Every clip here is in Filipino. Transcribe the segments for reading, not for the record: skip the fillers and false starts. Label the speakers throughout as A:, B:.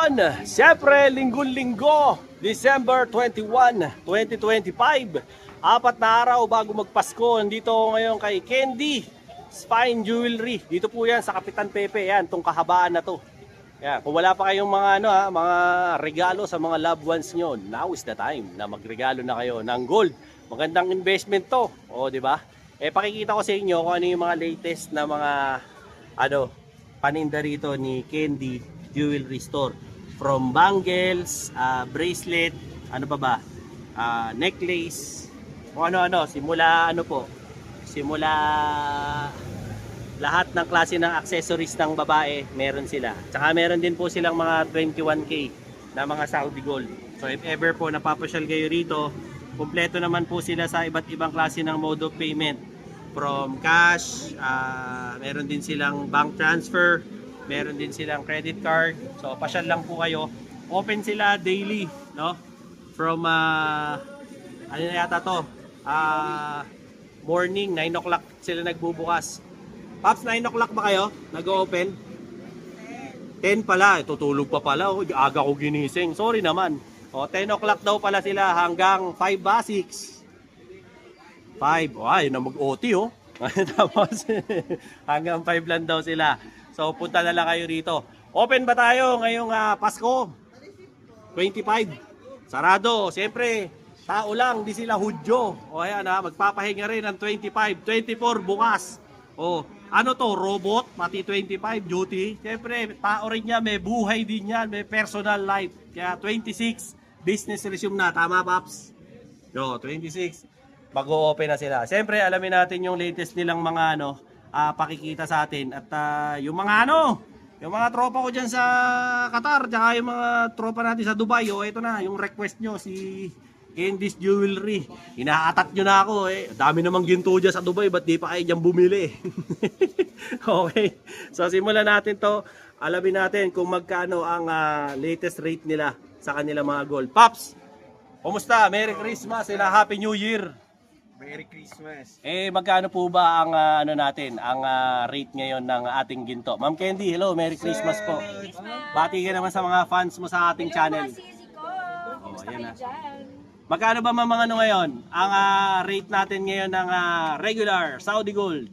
A: ngayon, siyempre, linggo-linggo, December 21, 2025. Apat na araw bago magpasko. Nandito ako ngayon kay Candy Fine Jewelry. Dito po yan sa Kapitan Pepe. Yan, itong kahabaan na to. Yan, kung wala pa kayong mga, mga regalo sa mga loved ones nyo, now is the time na magregalo na kayo ng gold. Magandang investment to. O, di ba? Pakikita ko sa inyo kung ano yung mga latest na mga paninda rito ni Candy Jewelry Store. From bangles, bracelet, necklace, kung ano-ano, simula lahat ng klase ng accessories ng babae, meron sila. Tsaka meron din po silang mga 21K na mga Saudi Gold. So if ever po napapasyal kayo rito, kumpleto naman po sila sa iba't ibang klase ng mode of payment. From cash, meron din silang bank transfer, meron din silang credit card. So pasyal lang po kayo. Open sila daily, no? From morning 9 o'clock sila nagbubukas. Pops, 9 o'clock ba kayo nag-open? 10 pala, tutulog pa pala. Aga ko ginising. Sorry naman. 10 o'clock daw pala sila hanggang 5 ba? 6? 5. Ay, na mag-OT Tapos hanggang 5 lang daw sila. So punta na lang kayo rito. Open ba tayo ngayong Pasko? 25. Sarado. Siyempre, tao lang, di sila hudyo. O ayan magpapahinga rin ng 25. 24 bukas. Ano to? Robot? Pati 25 duty. Siyempre, tao rin niya. May buhay din yan. May personal life. Kaya 26, business resume na. Tama, Paps? 26. Mag-o-open na sila. Siyempre, alamin natin yung latest nilang mga pakikita sa atin. At yung mga yung mga tropa ko dyan sa Qatar, tsaka yung mga tropa natin sa Dubai, ito na, yung request nyo, si Candy's Jewelry. Inaatak nyo na ako Dami namang ginto dyan sa Dubai, ba't di pa kayo dyan bumili? Okay, so simulan natin to. Alamin natin kung magkano ang latest rate nila sa kanilang mga gold. Pops, kumusta? Merry Christmas and Happy New Year!
B: Merry Christmas.
A: Magkano po ba ang ang rate ngayon ng ating ginto? Ma'am Candy, hello, Merry Christmas po. Bati ka naman sa mga fans mo sa ating channel. Ayan na. Magkano ba mga ngayon? Ang rate natin ngayon ng regular Saudi Gold.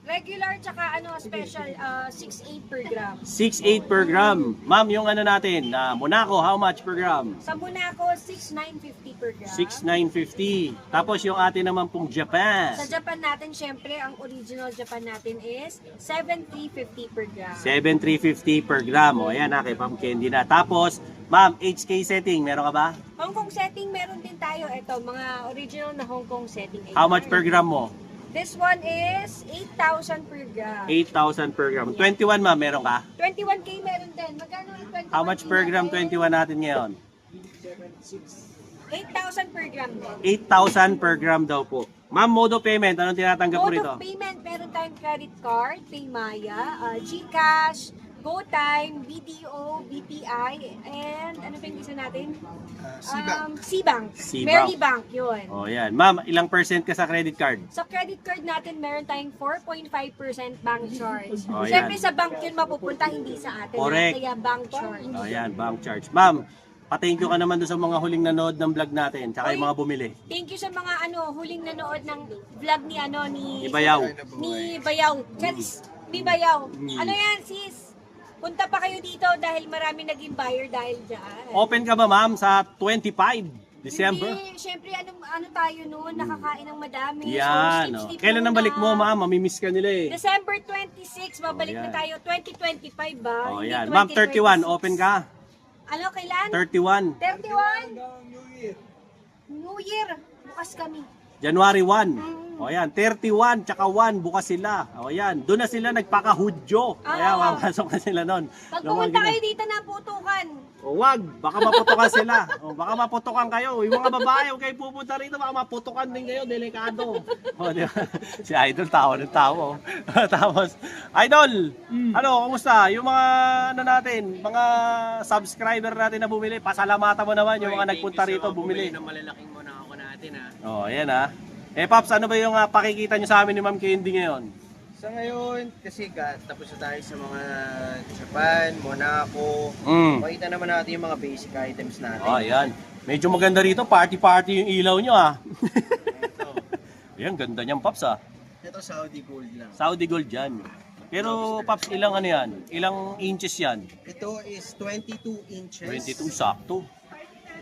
C: Regular tsaka special 6.8 per gram.
A: 6.8 per gram. Ma'am, yung natin, Monaco, how much per gram?
C: Sa Monaco, 6.950 per gram.
A: 6.950. Tapos yung atin naman pong Japan.
C: Sa Japan natin, syempre, ang original Japan natin is 7.350 per gram.
A: 7.350 per gram. Ayan kay Ma'am Candy na. Tapos, ma'am, HK setting, meron ka ba?
C: Hong Kong setting, meron din tayo. Ito, mga original na Hong Kong setting.
A: How much per gram mo?
C: This one is 8,000 per gram.
A: 8,000 per gram. 21 ma'am, meron ka?
C: 21K meron din. Magkano ang 21?
A: How much per gram 21 natin ngayon?
C: 8,000 per gram din.
A: 8,000 per gram daw po. Ma'am, mode of payment, anong tinatanggap mo
C: Mode
A: rito?
C: of payment, meron tayong credit card, Paymaya, GCash, GoTime, BDO, BPI, and ano pa yung isa natin? C-Bank. Merry Bank, yun.
A: Yan. Ma'am, ilang percent ka sa credit card?
C: Sa credit card natin, meron tayong 4.5% bank charge.
A: Yan.
C: Siyempre sa bank yun mapupunta, hindi sa atin.
A: Correct.
C: Kaya bank charge.
A: Yan, bank charge. Ma'am, pa-thank you ka naman doon sa mga huling nanood ng vlog natin, tsaka yung mga bumili.
C: Thank you sa mga huling nanood ng vlog ni
A: Ni Bayaw.
C: Ni Bayaw. Charis, ni Bayaw. Ano yan, sis? Punta pa kayo dito dahil marami naging buyer dahil dyan.
A: Open ka ba ma'am sa 25 December?
C: Hindi, syempre ano tayo noon, nakakain ng madami.
A: Yan.
C: So, sleep
A: Kailan ang
C: muna.
A: balik mo ma'am? Mamimiss ka nila
C: December 26, babalik na
A: yan.
C: tayo. 2025 ba? Hindi
A: Yan. Ma'am, 31,
C: 2026.
A: open ka?
C: Ano, kailan?
A: 31.
C: 31? New Year. Bukas kami.
A: January 1. Yan, 31 tsaka 1 bukas sila. Yan, doon na sila nagpaka-hudyo. Kaya mamapasok na sila noon.
C: Pag pumunta kayo dito na putukan.
A: Wag, baka maputukan sila. Baka maputukan kayo. Yung mga babae, huwag kayo pupunta rito, baka maputukan din kayo, delikado. Di ba? Si Idol, tawa ng tawa. Tapos, Idol, kumusta? Yung mga natin, mga subscriber natin na bumili, pasalamatan mo naman yung mga nagpunta rito, bumili.
B: Ng malalaking Monaco natin
A: Ayan Paps, ano ba yung pakikita nyo sa amin ni Ma'am Candy ngayon?
B: Sa ngayon, kasi tapos na tayo sa mga Japan, Monaco. Makita naman natin yung mga basic items natin.
A: Oh, ayan. Medyo maganda rito, party-party yung ilaw nyo ah.
B: Ito.
A: Ayan, ganda niyang Paps ah.
B: Ito Saudi gold lang.
A: Saudi gold yan. Pero Paps, ilang ano yan? Ilang inches yan?
B: Ito is 22 inches.
A: 22, sakto.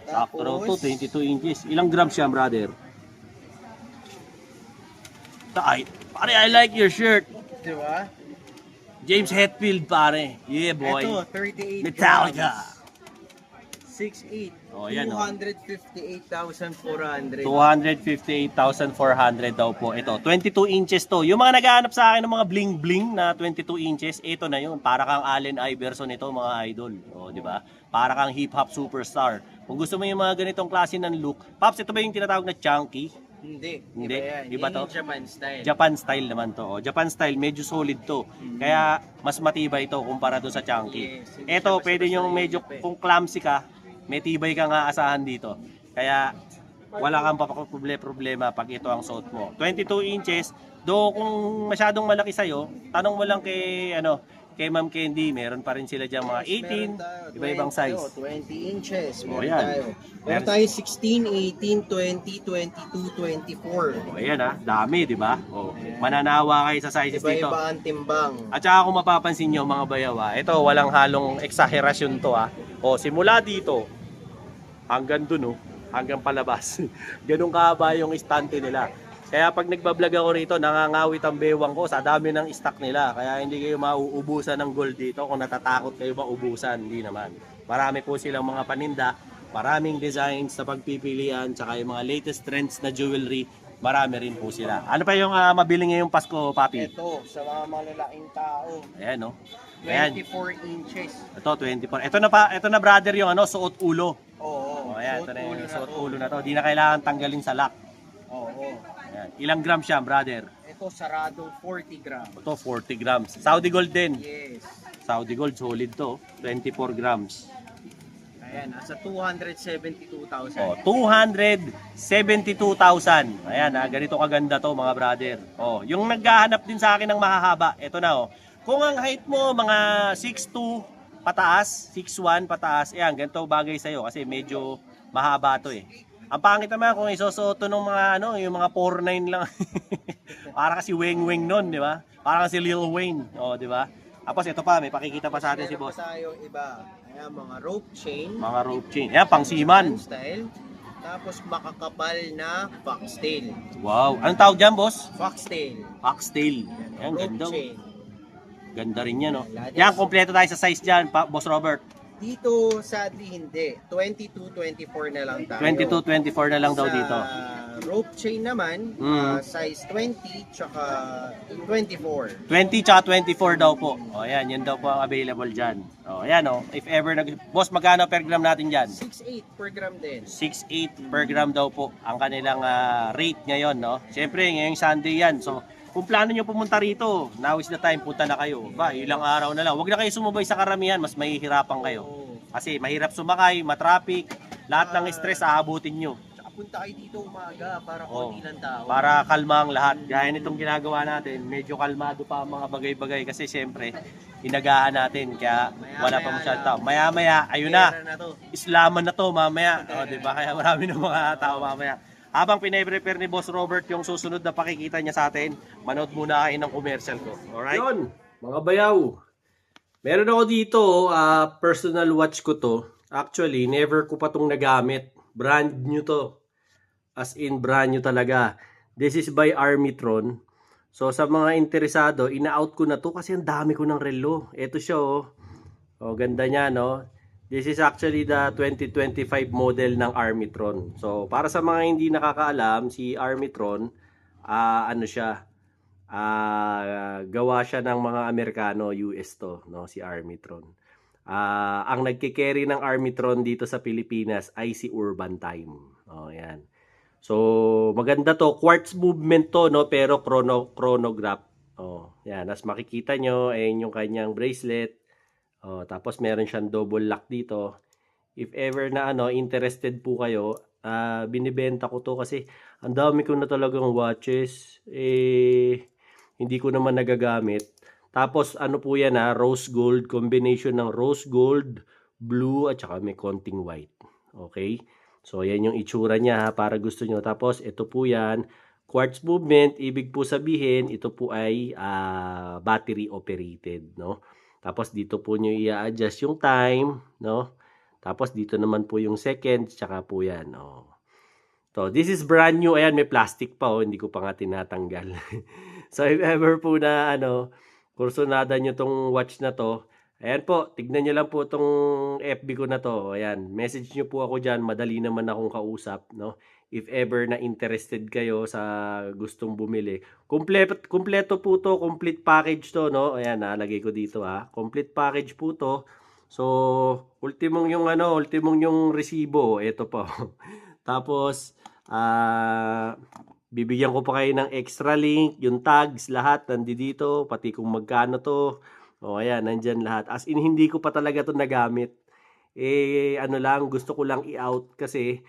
A: Sakto raw to,
B: Tapos,
A: 22 inches. Ilang grams yan, brother? Ay, pare, I like your shirt.
B: di ba?
A: James Hetfield, pare. Yeah, boy.
B: Ito, 38
A: Metallica.
B: grams. 6'8".
A: Oh, yan, oh.
B: 258,400.
A: 258,400 daw po. Ito, 22 inches to. Yung mga naghahanap sa akin ng mga bling-bling na 22 inches, ito na yun. Para kang Allen Iverson ito, mga idol. O, di ba? Para kang hip-hop superstar. Kung gusto mo yung mga ganitong klase ng look, Pops, ito ba yung tinatawag na chunky?
B: Hindi.
A: Hindi.
B: Yan.
A: Iba
B: Yan
A: to?
B: yung Japan style.
A: Japan style naman to. O, Japan style, medyo solid to. Kaya, mas matibay to kumpara doon sa chunky.
B: Yes, hindi
A: Ito,
B: siya
A: pwede
B: basta-basta
A: yung medyo,
B: nililip eh.
A: kung clumsy ka, may tibay kang aasahan dito. Kaya, wala kang problema pag ito ang suot mo. 22 inches, do kung masyadong malaki sa'yo, tanong mo lang kay, kay Ma'am Candy, meron pa rin sila dyan mga 18, iba-ibang size.
B: 20 inches.
A: O,
B: Meron
A: yan.
B: tayo. Meron tayo 16, 18, 20, 22, 24.
A: O, ayan dami, di ba? O, mananawa kayo sa sizes dito.
B: Iba-iba ang timbang.
A: At saka kung mapapansin nyo mga bayaw, ito walang halong eksaherasyon to O, simula dito, hanggang dun hanggang palabas. Ganun kahaba yung istante nila. Kaya pag nagbablog ako rito, nangangawit ang bewang ko sa dami ng stock nila. Kaya hindi kayo mauubusan ng gold dito kung natatakot kayo maubusan. Hindi naman. Marami po silang mga paninda, maraming designs na pagpipilian, tsaka yung mga latest trends na jewelry, marami rin po sila. Ano pa yung mabili ngayong Pasko, Papi?
B: Ito, sa mga malalaking tao,
A: Ayan, Ayan.
B: 24 inches.
A: Ito, 24. Ito na brother yung suot ulo.
B: Oo.
A: Ayan, ito
B: suot
A: na yung
B: ulo
A: suot
B: to.
A: ulo na to. Di na kailangan tanggalin sa lock.
B: Oo.
A: Ayan. Ilang grams siya, brother?
B: Ito, sarado 40 grams.
A: Ito, 40 grams. Saudi gold din.
B: Yes.
A: Saudi gold, solid to. 24 grams.
B: Ayan, nasa 272,000.
A: Oh, 272,000. Ayan, ganito kaganda to mga brother. Oh, yung naghahanap din sa akin ng mahahaba, ito na Kung ang height mo mga 6'2 pataas, 6'1 pataas, ayan, ganito bagay sa'yo kasi medyo mahaba to Ang pangit naman kung isusuoto ng mga yung mga 4'9 lang. Para kasi weng-weng nun, di ba? Para kasi Lil Wayne, di ba? Tapos ito pa, may pakikita pa sa atin si
B: Meron
A: boss.
B: pa tayong iba. Ayan, mga rope chain.
A: Mga rope chain. Ayan, pang seaman.
B: Style. Tapos makakapal na foxtail.
A: Wow. Anong tawag dyan, boss?
B: Foxtail.
A: Foxtail. Ayan,
B: Rope
A: ganda.
B: chain.
A: Ganda rin yan, Yan, kompleto tayo sa size dyan, Boss Robert.
B: Dito, sadly, hindi. 22-24 na lang tayo.
A: 22-24 na lang daw
B: Sa
A: dito.
B: rope chain naman, size 20 tsaka 24.
A: 20 tsaka 24 daw po. O, yan daw po ang available dyan. O, yan if ever, boss, magkano per gram natin dyan?
B: 6.8 per gram din.
A: 6.8 per gram daw po ang kanilang rate ngayon, Siyempre, ngayong Sunday yan. So, kung plano nyo pumunta rito, now is the time, punta na kayo. Ilang araw na lang. Huwag na kayo sumubay sa karamihan, mas mahihirapan kayo. Kasi mahirap sumakay, matraffic, lahat ng stress aabutin nyo.
B: Tsaka punta kayo dito umaga para konti lang tao.
A: Para kalma ang lahat. Gaya nitong ginagawa natin, medyo kalmado pa ang mga bagay-bagay kasi siyempre, inagaan natin. Kaya wala pa masyadong tao. Maya-maya, ayun na. Islaman na to mamaya. Diba? Kaya marami ng mga tao mamaya. Habang pinay-prepare ni Boss Robert yung susunod na pakikita niya sa atin, manood muna kayo ng commercial ko. Alright? Yun, mga bayaw. Meron ako dito, personal watch ko to. Actually, never ko pa itong nagamit. Brand new to. As in, brand new talaga. This is by Armitron. So, sa mga interesado, ina-out ko na to kasi ang dami ko ng relo. Ito siya, ganda niya, This is actually the 2025 model ng Armitron. So, para sa mga hindi nakakaalam, si Armitron, gawa siya ng mga Amerikano, US to, si Armitron. Ang nagke-carry ng Armitron dito sa Pilipinas ay si Urban Time. Yan. So, maganda to. Quartz movement to, pero chronograph. Yan. As makikita nyo, ayun yung kanyang bracelet. Tapos meron siyang double lock dito. If ever na interested po kayo, binibenta ko to kasi ang dami ko na talagang watches. Hindi ko naman nagagamit. Tapos ano po yan ha, rose gold, combination ng rose gold, blue at saka may konting white. Okay? So yan yung itsura niya ha, para gusto nyo. Tapos ito po yan, quartz movement, ibig po sabihin ito po ay battery operated, no? Tapos dito po nyo i-adjust yung time, no? Tapos dito naman po yung seconds, tsaka po yan, oh. So, this is brand new. Ayan, may plastic pa, oh. Hindi ko pa nga tinatanggal. So, if ever po na, kursunada nyo tong watch na to, ayan po, tignan nyo lang po tong FB ko na to. Ayan, message nyo po ako dyan. Madali naman akong kausap, no? If ever na interested kayo sa gustong bumili. Kompleto po to, complete package to, no? Ayan, nalagay ko dito, ha. Complete package po to. So, ultimong yung resibo, ito po. Tapos, bibigyan ko pa kayo ng extra link, yung tags, lahat nandito, pati kung magkano to. O, ayan, nandyan lahat. As in, hindi ko pa talaga to nagamit. Gusto ko lang i-out kasi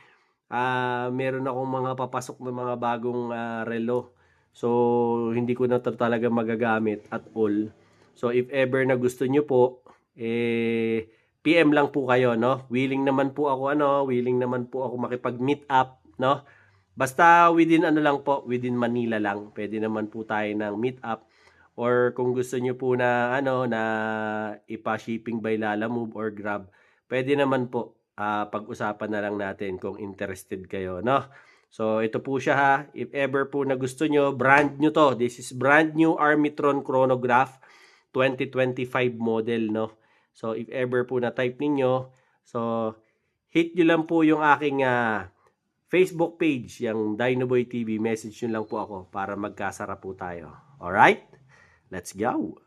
A: meron akong mga papasok na mga bagong relo. So, hindi ko na to talaga magagamit at all. So, if ever na gusto nyo po, PM lang po kayo, no? Willing naman po ako makipag-meet up, no? Basta within within Manila lang. Pwede naman po tayo ng meet up. Or kung gusto niyo po na na ipa-shipping by Lalamove or Grab, pwede naman po pag-usapan na lang natin kung interested kayo, no? So ito po siya ha. If ever po na gusto niyo, brand new to. This is brand new Armitron chronograph 2025 model, no? So, if ever po na-type ninyo, so, hit nyo lang po yung aking Facebook page, yung Dinoboy TV. Message nyo lang po ako para magkasara po tayo. Alright? Let's go!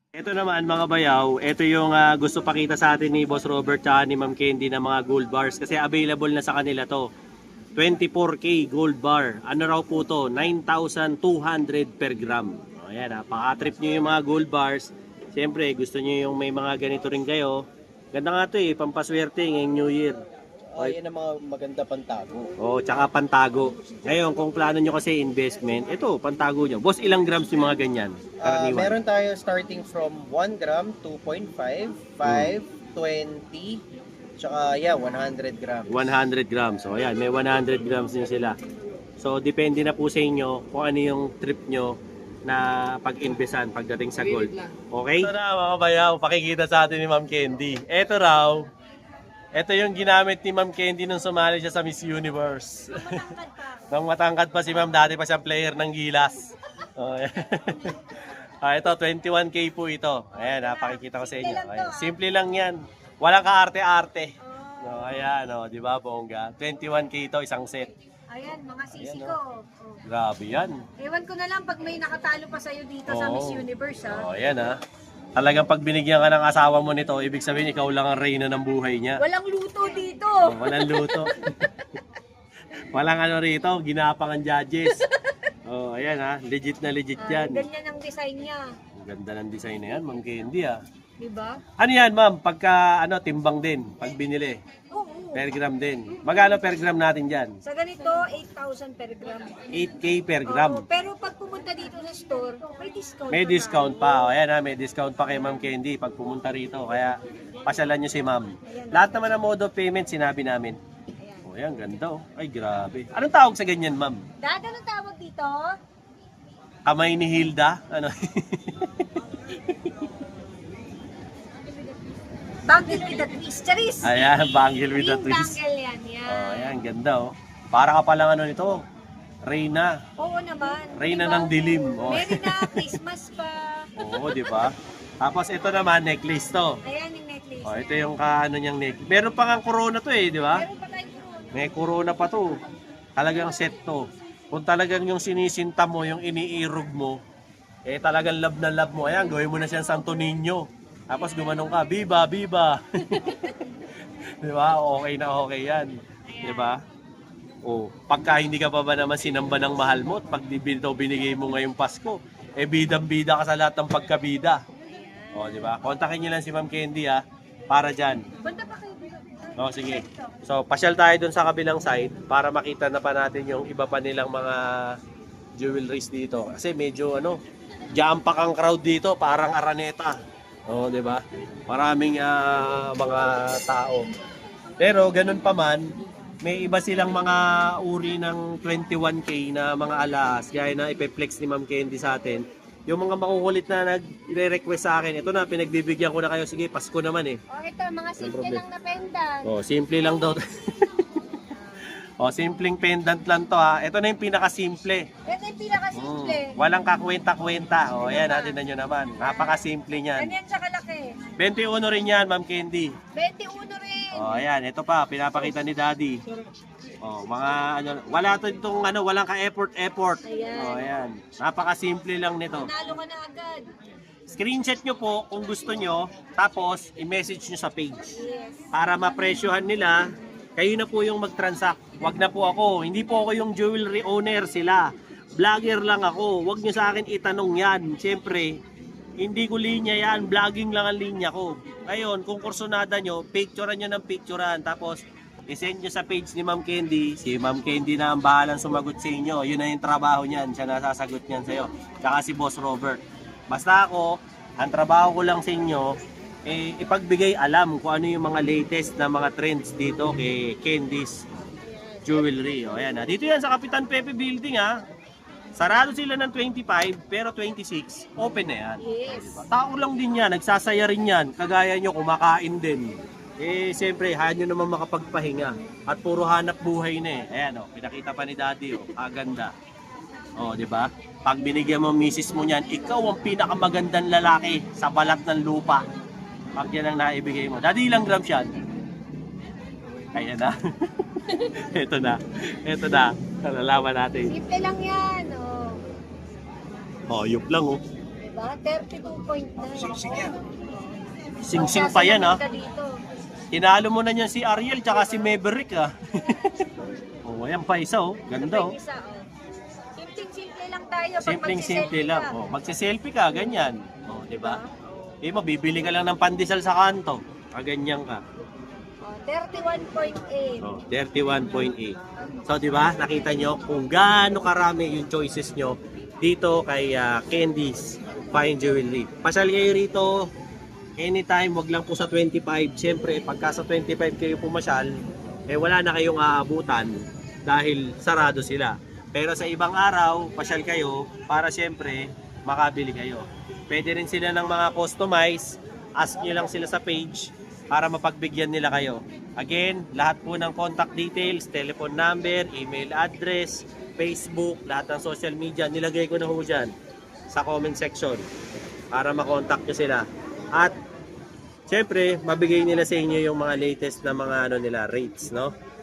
A: Ito naman mga bayaw, ito yung gusto pakita sa atin ni Boss Robert at ni Ma'am Candy na mga gold bars kasi available na sa kanila to. 24K gold bar. Ano raw po to? 9,200 per gram. Ayan paka-trip nyo yung mga gold bars. Siyempre, gusto nyo yung may mga ganito rin kayo. Ganda nga ito pampaswerte ngayong New Year.
B: Yan ang mga maganda pantago.
A: Tsaka pantago. Ngayon, kung plano nyo kasi investment, ito, pantago nyo. Boss, ilang grams yung mga ganyan?
B: Meron tayo starting from 1 gram, 2.5, 5, 20, tsaka 100 grams.
A: 100 grams. So, ayan, may 100 grams din sila. So, depende na po sa inyo kung ano yung trip nyo na pag-investan pagdating sa gold. Okay? Ito na mga bayaw, pakikita sa atin ni Ma'am Candy. Ito raw, ito yung ginamit ni Ma'am Candy nung sumali siya sa Miss Universe. Nung matangkad pa si Ma'am, dati pa siyang player ng gilas. Ito, 21K po ito. Ayan, pakikita ko sa inyo. Ayan, simple lang yan. Walang kaarte-arte. Ayan, di ba, bongga? 21K ito, isang set.
C: Ayan, mga sisi ko.
A: Grabe yan.
C: Ewan ko na lang pag may nakatalo pa sa'yo dito sa Miss Universe, ha?
A: Ayan, Talagang pag binigyan ka ng asawa mo nito, ibig sabihin ikaw lang ang reyna ng buhay niya.
C: Walang luto dito.
A: Walang luto. Walang rito, ginapang ang judges. Ayan legit na legit yan.
C: Ganyan ang design niya.
A: Ang ganda ng design na yan, Ma'am Candy
C: Diba?
A: Ano yan, Ma'am? Pagka timbang din, pag binili.
C: Oo.
A: Per gram din. Magkano per gram natin dyan?
C: Sa ganito, 8,000 per gram.
A: 8K per gram.
C: Pero pag pumunta dito sa store, may discount.
A: May discount pa. Ayan may discount pa kay Ma'am Candy pag pumunta rito. Kaya pasyalan nyo si Ma'am. Lahat naman ng mode of payment sinabi namin. Ayan, ganda Ay, grabe. Anong tawag sa ganyan, Ma'am?
C: Dada, anong tawag dito?
A: Kamay ni Hilda? Ano?
C: Bangle with a twist. Charis!
A: Ayan, bangle with a twist.
C: Bangle yan.
A: Ayan, ganda Para ka palang nito. Reyna.
C: Oo naman.
A: Reyna
C: diba?
A: ng dilim.
C: Meron na Christmas pa.
A: Oo, di ba? Tapos ito naman, necklace to.
C: Ayan yung necklace.
A: Ito yung niyang necklace. Meron pa nga corona to di ba?
C: Meron pa tayong corona.
A: May corona pa to. Talagang set to. Kung talagang yung sinisinta mo, yung iniirog mo, talagang love na love mo. Ayan, gawin mo na siyang Santo Niño. Tapos gumanong ka, biba, biba. Di ba? Okay na okay yan. Di ba? Pagka hindi ka pa ba naman sinamba ng mahal mo, at pag binigay mo ngayong Pasko, bidang-bida ka sa lahat ng pagkabida. Di ba? Kontakin niyo lang si Ma'am Candy para dyan.
C: Punta pa kayo.
A: Sige. So, pasyal tayo dun sa kabilang side para makita na pa natin yung iba pa nilang mga jewelries dito. Kasi medyo jam-pack ang crowd dito, parang Araneta. Oh, 'di ba? Maraming mga tao. Pero ganun pa man, may iba silang mga uri ng 21K na mga alas, gaya na ipe-flex ni Ma'am Candy sa atin. Yung mga makukulit na nagre-request sa akin, ito na, pinagbibigyan ko na kayo. Sige, Pasko naman eh.
C: O ito, mga simple lang na pendant.
A: Oh, simple lang daw. Oh, simpleng pendant lang to ha. Ito na yung pinakasimple.
C: Ito yung pinakasimple.
A: Walang kakwenta-kwenta. Oh, ayan, natin na nyo naman. Napakasimple niyan.
C: Ganyan siya kalaki.
A: 21 rin yan, Ma'am Candy.
C: 21 rin.
A: Oh, ayan, ito pa, pinapakita ni Daddy. Oh, mga ano, wala to itong ano, walang ka-effort.
C: Ayan.
A: Oh, ayan. Napakasimple lang nito.
C: Nalo ka na agad.
A: Screenshot nyo po kung gusto nyo, tapos i-message nyo sa page.
C: Yes.
A: Para mapresyohan nila, kayo na po yung mag-transact. Wag na po ako. Hindi po ako yung jewelry owner, sila. Vlogger lang ako. Wag nyo sa akin itanong yan. Siyempre, hindi ko linya yan. Vlogging lang ang linya ko. Ngayon, kung kursonada nyo, picturean nyo ng picturean. Tapos, isend nyo sa page ni Ma'am Candy. Si Ma'am Candy na ang bahalang sumagot sa inyo. Yun na yung trabaho niyan. Siya nasasagot niyan sa'yo. Tsaka si Boss Robert. Basta ako, ang trabaho ko lang sa inyo, ipagbigay alam kung ano yung mga latest na mga trends dito kay Candy's Jewelry. O, ayan, dito yan sa Kapitan Pepe Building ha. Sarado sila ng 25 pero 26 open na yan.
C: Yes.
A: Diba? Tao lang din yan, nagsasaya rin yan. Kagaya nyo, kumakain din. Siyempre, hayaan nyo naman makapagpahinga. At puro hanap buhay na eh. Ayan pinakita pa ni Daddy kaganda. Di ba? Pag binigyan mo misis mo niyan, ikaw ang pinakamagandang lalaki sa balat ng lupa. Pag yan ang naibigay mo. Daddy, ilang grams yan? Ayan na. Ito na. Nalalaman natin.
C: Simple lang yan.
A: Yup lang
C: Diba? 32.9.
A: Sing-sing pa yan
C: Dito.
A: Tinalo mo na niyan si Ariel tsaka si Maverick ayan pa isa Ganda
C: Isa, Simpleng-simple lang tayo. Pag
A: Simpleng-simple lang.
C: ka.
A: Magsiselfie ka, ganyan. Di ba? Mabibili ka lang ng pandesal sa kanto. Ganyan ka.
C: 31.8.
A: 31.8. So, di ba? Nakita nyo kung gaano karami yung choices nyo dito kay Candy's Fine Jewelry. Pasyal kayo rito anytime, wag lang po sa 25. Siyempre, pagka sa 25 kayo pumasyal, wala na kayong aabutan dahil sarado sila. Pero sa ibang araw, pasyal kayo para siyempre makabili kayo. Pwede rin sila ng mga customize. Ask nyo lang sila sa page para mapagbigyan nila kayo. Again, lahat po ng contact details, telephone number, email address, Facebook, lahat ng social media, nilagay ko na ho dyan sa comment section para makontak nyo sila. At siyempre, mabigay nila sa inyo yung mga latest na mga rates,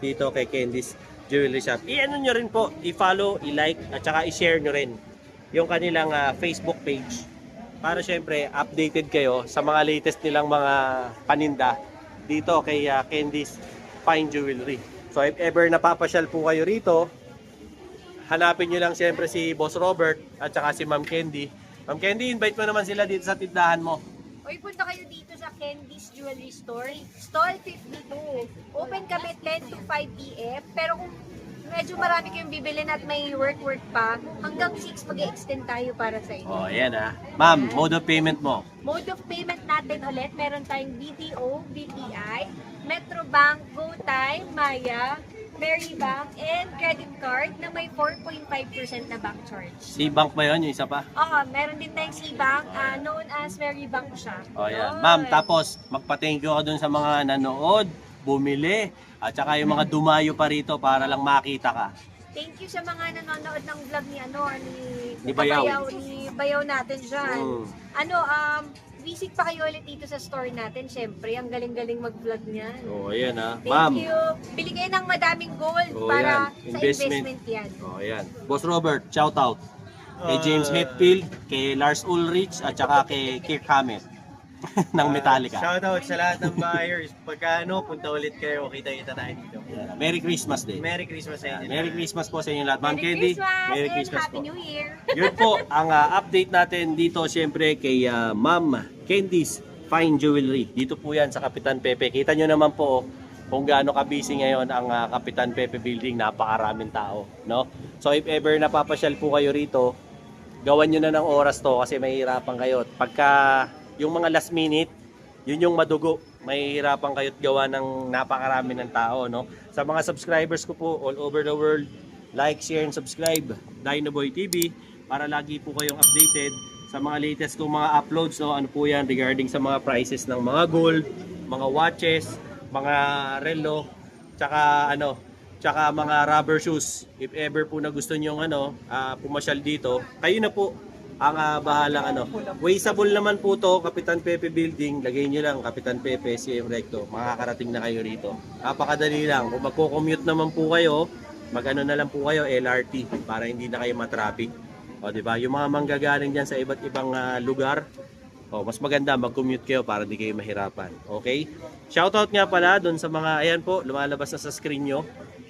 A: dito kay Candy's Jewelry Shop. I-ano nyo rin po, i-follow, i-like, at saka i-share nyo rin yung kanilang Facebook page para syempre updated kayo sa mga latest nilang mga paninda dito kay Candy's Fine Jewelry. So if ever napapasyal po kayo rito, hanapin nyo lang syempre si Boss Robert at saka si Ma'am Candy. Ma'am Candy, invite mo naman sila dito sa tindahan mo.
C: Uy, punta kayo dito sa Candy's Jewelry Store. Stall 52. Open kami 10 to 5 p.m. Pero kung medyo marami kayong bibilin at may work pa, hanggang 6 mag-extend tayo para sa inyo.
A: Ayan Ma'am, mode of payment mo.
C: Mode of payment natin ulit, meron tayong BDO, BPI, Metrobank, GoTime, Maya, Marybank, and credit card na may 4.5% na bank charge.
A: C-Bank ba yun? Yung isa pa?
C: Oo, meron din tayong C-Bank, known as Marybank siya.
A: Ayan. Ma'am, tapos magpa-thank you ka dun sa mga nanood, bumili, at saka yung mga dumayo pa rito para lang makita ka.
C: Thank you sa mga nanonood ng vlog
A: Ni Bayaw.
C: Ni Bayaw natin dyan. Visit pa kayo ulit dito sa store natin. Syempre, ang galing-galing mag-vlog niyan.
A: Ayan
C: Thank you. Bili kayo ng madaming gold para
A: yan.
C: sa investment yan.
A: Ayan. Boss Robert, shout out. Kay James Hetfield, kay Lars Ulrich, at saka kay Kirk Hammett ng Metallica.
B: Shoutout sa lahat ng buyers. Pagka punta ulit kayo, kita-kita tayo dito.
A: Merry Christmas Day.
B: Merry Christmas sa inyo.
A: Merry Christmas po sa inyo lahat. Ma'am
C: Merry
A: Candy,
C: Christmas
A: Merry
C: and
A: Christmas
C: Happy
A: po.
C: New Year.
A: Yun po ang update natin dito syempre kay Ma'am Candy's Fine Jewelry. Dito po yan sa Kapitan Pepe. Kita nyo naman po kung gaano ka-busy ngayon ang Kapitan Pepe Building. Napakaraming tao. No? So if ever napapasyal po kayo rito, gawan nyo na ng oras to kasi mahihirapan kayo. Pagka yung mga last minute, yun yung madugo. Mahihirapan kayo't gawa ng napakarami ng tao, no? Sa mga subscribers ko po all over the world, like, share, and subscribe Dinoboy TV para lagi po kayong updated sa mga latest kong mga uploads, no? Ano po yan regarding sa mga prices ng mga gold, mga watches, mga relo, tsaka tsaka mga rubber shoes. If ever po na gusto niyo pumasyal dito, kayo na po ang bahalang Wasteable naman po to, Kapitan Pepe Building. Lagay niyo lang Kapitan Pepe CM Recto. Makakarating na kayo rito. Napakadali lang. Kung magko-commute naman po kayo, na lang po kayo LRT para hindi na kayo matraffic. O di ba? Yung mga manggagaling diyan sa iba't ibang lugar, mas maganda mag-commute kayo para di kayo mahirapan. Okay? Shoutout nga pala doon sa mga ayan po, lumalabas na sa screen nyo.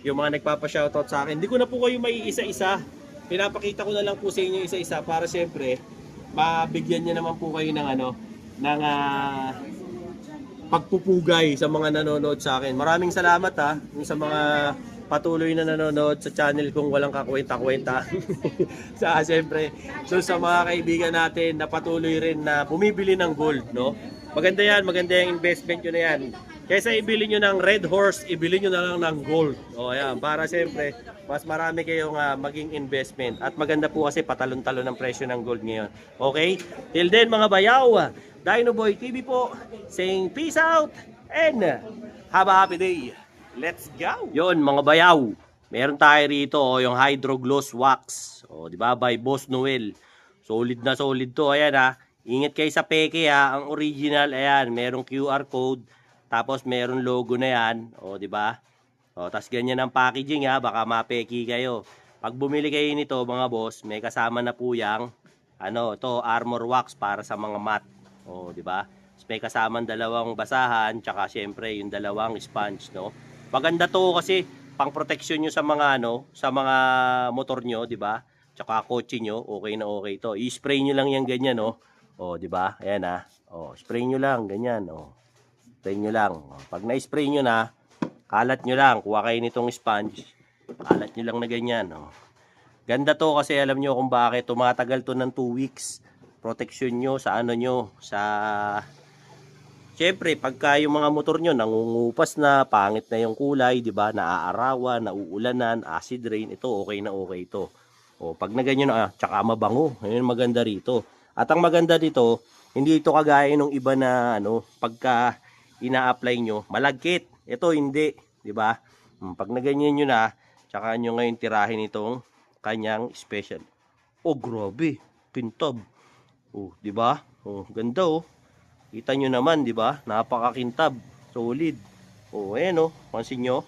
A: Yung mga nagpapa-shoutout sa akin. Hindi ko na po kayo may isa-isa. Pinapakita ko na lang po sa inyo isa-isa para siyempre mabigyan niyo naman po kayo ng pagpupugay sa mga nanonood sa akin. Maraming salamat sa mga patuloy na nanonood sa channel kong walang kakwenta-kwenta. Siyempre, so sa mga kaibigan natin na patuloy rin na bumibili ng gold, no? Maganda yan, maganda yung investment nyo na yan. Kaysa ibili nyo ng red horse, ibili nyo na lang ng gold. O ayan, para siyempre, mas marami kayong maging investment. At maganda po kasi patalon-talon ng presyo ng gold ngayon. Okay? Till then mga bayaw, Dinoboy TV po, saying peace out and have a happy day. Let's go! Yon mga bayaw, meron tayo rito yung Hydro Gloss Wax. O, di ba? By Boss Noel. Solid na solid to. Ayan Ingat kayo sa peke Ang original, ayan, merong QR code. Tapos meron logo na yan. O, di ba? O, tas ganyan ang packaging baka mapeki kayo. Pag bumili kayo nito, mga boss, may kasama na po yang to armor wax para sa mga mat. O, di ba? May kasamang dalawang basahan, tsaka syempre yung dalawang sponge, no? Maganda to kasi pang protection nyo sa mga sa mga motor nyo, di ba? Tsaka kotse nyo, okay na okay to. I-spray nyo lang yan ganyan, no? O, di ba? Ayan O, spray nyo lang ganyan, o. Spray nyo lang. O, pag na-spray nyo na, kalat nyo lang. Kuha kayo nitong sponge. Kalat nyo lang na ganyan, o. Ganda to kasi alam nyo kung bakit. Tumatagal to ng 2 weeks. Protection nyo sa sa siyempre, pagka yung mga motor nyo nangungupas na, pangit na yung kulay, di ba? Naaarawan, nauulanan, acid rain, ito okay na okay ito. O, pag na ganyan tsaka mabango. Ayun maganda rito. At ang maganda dito, hindi ito kagaya ng iba na pagka ina-apply nyo, malagkit. Ito hindi, di ba? Pag na ganyan nyo na, tsaka nyo ngayon tirahin itong kanyang special. Oh, grabe, pintab. Oh, di ba? Oh, ganda Kita nyo naman, di ba? Napakakintab. Solid. Oh, ayan pansin nyo.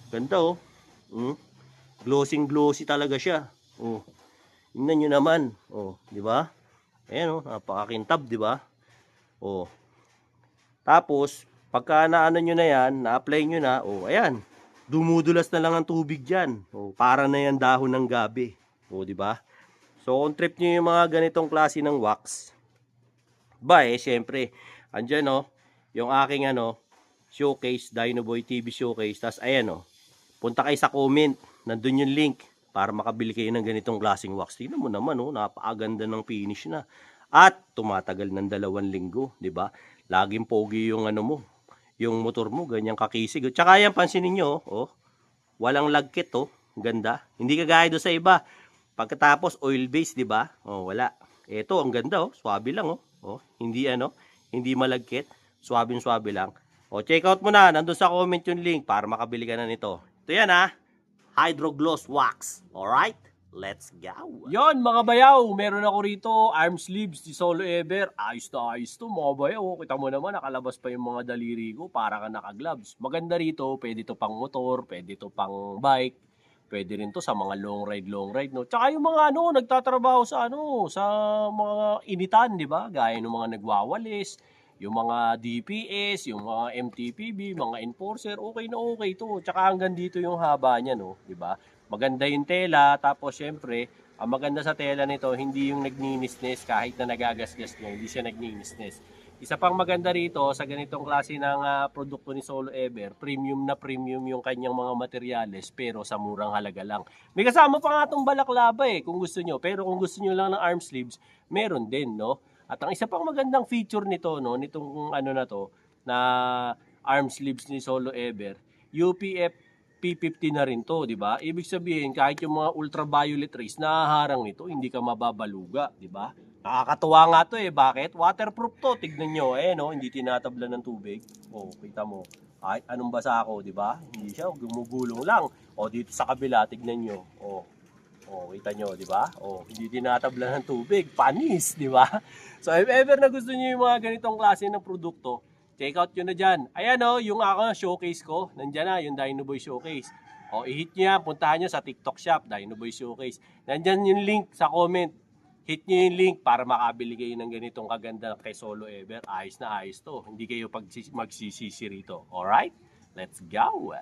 A: Ganda Glossy talaga siya. Oh. Tingnan nyo naman. Oh, di ba? Ayan napakakintab, di ba? Oh. Tapos, pagka naano nyo na yan, na-apply nyo na, ayan. Dumudulas na lang ang tubig diyan. Oh, para na yan dahon ng gabi. Oh, di ba? So, kung trip nyo yung mga ganitong klase ng wax, syempre, andyan yung aking showcase, Dinoboy TV showcase. Tas ayan punta kayo sa comment, nandun yung link para makabili kayo ng ganitong klaseng wax. Tingnan mo naman napakaganda ng finish na. At tumatagal ng 2 linggo, di ba? Laging pogi yung yung motor mo, ganyang kakisig. Tsaka yan, pansinin nyo, walang lagkit ganda. Hindi kagaya do sa iba. Pagkatapos oil base, di ba? Wala. Ito, ang ganda swabe lang hindi hindi malagkit, swabe lang. Check out mo na, nandun sa comment yung link para makabili ka na nito. Ito yan Hydro Gloss Wax. Alright? Let's go! Yon mga bayaw, meron ako rito arm sleeves di Solo Ever. Ayos to mga bayaw. Kita mo naman, nakalabas pa yung mga daliri ko para ka naka-gloves. Maganda rito, pwede to pang motor, pwede to pang bike, pwede rin to sa mga long ride, no? Tsaka yung mga nagtatrabaho sa sa mga initan, di ba? Gaya ng mga nagwawalis, yung mga DPS, yung mga MTPB, mga enforcer, okay na okay to. Tsaka hanggang dito yung haba niya, no? Di ba? Maganda yung tela, tapos syempre, ang maganda sa tela nito, hindi yung nagninisnes kahit na nagagasgas niya, hindi siya nagninisnes. Isa pang maganda rito sa ganitong klase ng produkto ni Solo Ever, premium na premium yung kanyang mga materyales pero sa murang halaga lang. May kasama pa nga itong balaklava kung gusto nyo. Pero kung gusto nyo lang ng arm sleeves, meron din, no? At ang isa pang magandang feature nito, no, nitong ano na to, na arm sleeves ni Solo Ever, UPF P50 na rin to, di ba? Ibig sabihin, kahit yung mga ultraviolet rays, nahaharang nito, hindi ka mababaluga, di ba? Nakakatuwa nga to bakit? Waterproof to, tignan nyo, no? Hindi tinatabla ng tubig. Oh, kita mo. Kahit anong basa ako, di ba? Hindi siya gumugulong lang. O, dito sa kabila, tignan nyo. Oh, kita nyo, di ba? Oh, hindi tinatabla ng tubig. Panis, di ba? So, if ever na gusto nyo yung mga ganitong klase ng produkto, check out nyo na dyan. Ayan yung ako showcase ko. Nandyan na, yung Dinoboy Showcase. O, i-hit nyo yan. Puntahan nyo sa TikTok shop, Dinoboy Showcase. Nandyan yung link sa comment. Hit nyo yung link para makabili kayo ng ganitong kaganda kay Solo Ever. Ayos na ayos to. Hindi kayo magsisisi rito. Alright? Let's go!